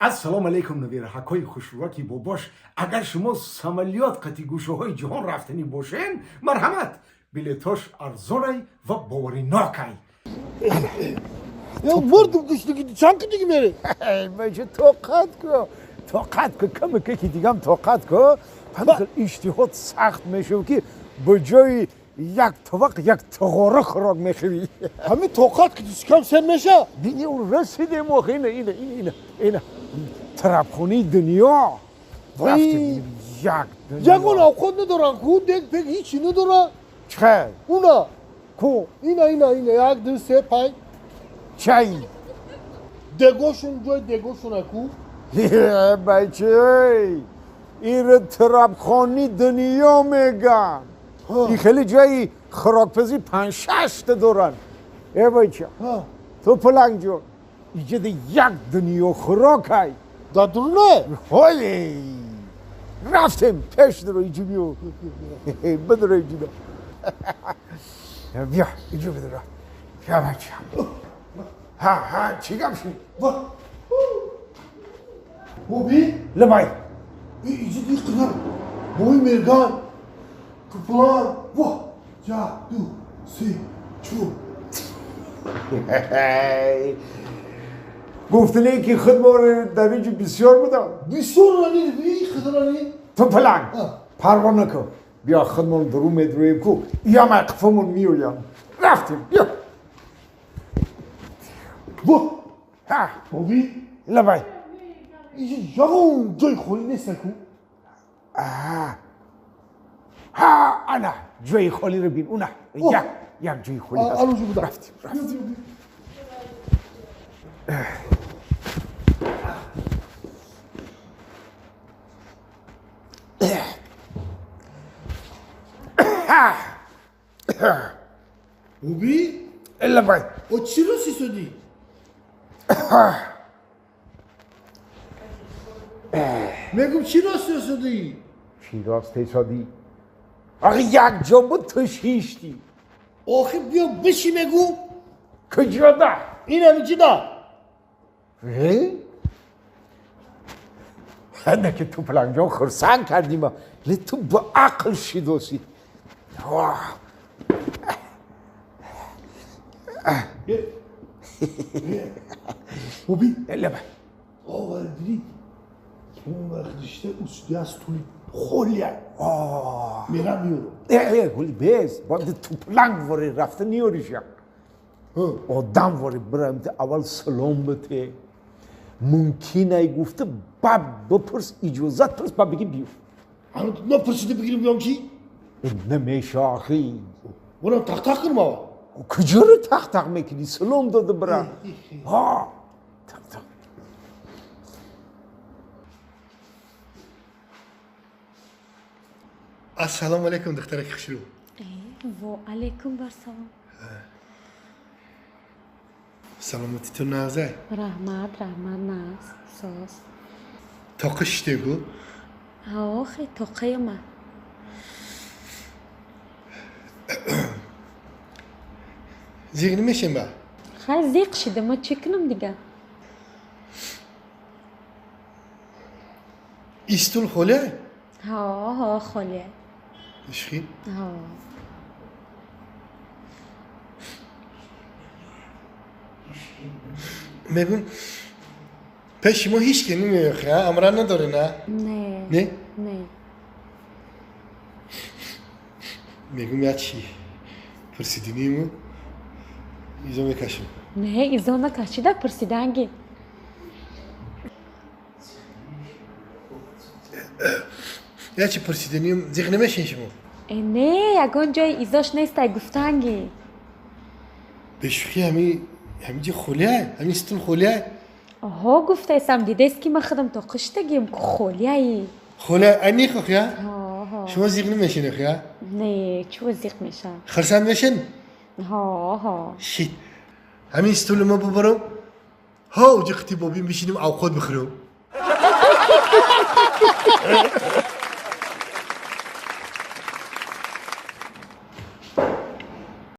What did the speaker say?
السلام علیکم نویره‌های خوش‌روکی باباش. اگر شما سمالیات قطعی گوشه‌های جهان رفتنی باشین مرحمت بلیتاش ارزانه و باوری ناکای. Ya vurdum kuştaki çankı digi meri. باشه توقت کو کم که دیگم توقت کو همین اشتهات سخت میشه که به جای یک طبق یک تغاره خوراک میخوری Hami tokat ki çıkam sen meşe. بینی اون رسیده ما اینه طرفخونی دنیا رفتیم یک دنیا Jagon avkod ne doran ku dek pek hiç ne dora. چه Una کو ina yak dı se pay. چای Degoşun joy degoşun aku. بچه این طرفخانی دنیا میگن این خیلی جایی خوراکپزی 5-6 دوران ای بچه Ha. تو پلنگ جون ایجاد یک دنیا خوراک های Da dur ne? هولی رفتیم پیش درو ایجا بیو بدرو ایجا بیا ایجا بدرو بیا بچه ها چی گمشی Bak. Hobi. لبای İyice değil kınar. Boy mergan. Kıpılan. Vah. Ya du se çu. گفتنی که خود ما در اینجا بسیار بودم Bir sonra ne bir kıdıran ne? تو پلنگ Ha. پروا نکن بیا خودمون درو میدرویم کو یا مقفمون میویم رفتیم بیا Vah. ها Hobi. لبای İyice yagon joy kholi ne sen ku. ها انا جوی خالی رو بین اونه یک جوی خالی هست Alucu bu da. رفتیم Hobi. لبای O çiro sisodi. Megum çiro sisodi. شیراز تیسادی آخه یک جا بود تو شیشتی Ohi biyo beşi megu. کجا ده İne mi cida? هنده که تو پلنجان خرسنگ کردیم لی تو با عقل شیدوسی Hobi. لبای O var dili. Kimin var işte üstü yaz tuli. Holya. Miramıyorum. گولی بیز باید تو پلنگ واری رفته نیاریش یک آدم واری برایم اول سلام بته ممکنه گفته باب بپرس اجازت پرس باب بگی بیو Hani ne fırsatı bir girmiyorum ki? نمیشه آخی Buna tak kırma var. کجا رو تق میکنی سلام داده برم ها تق Assalamu alaikum دخترک خشرو. و علیکم بر سلام Salamati to nazay. رحمت ناز ساز Takış degu. آخی تو قیمه Zihni meşen ba. خیلی زیق شده ما چی کنم دیگه İstul hole. ها خالیه İşki. ها Megun. Peşimo hiç kendimi yok ya. Amran ne doğru ne? نه Ne? نه Megun ya çi. Fırsidini mi? İzome kaşım. نه ایزا نکشیده پرسیدنگی Ya çi fırsidini zihni meşen şimo. نه یگان جای ایزاش نیسته گفتنگی Beşki hemi ci hole. Hemi istul hole. آها گفته ایسم دیده است که من خودم تا قشتگیم که خالیه ای Hole ani khokh ya. ها Şuma zihni meşen yok ya. نه چو زیق میشه Kharsan meşen. ها Shit. Hemi istul ma babaram. Ha ucu khti bobin bişinim avqod bixiro.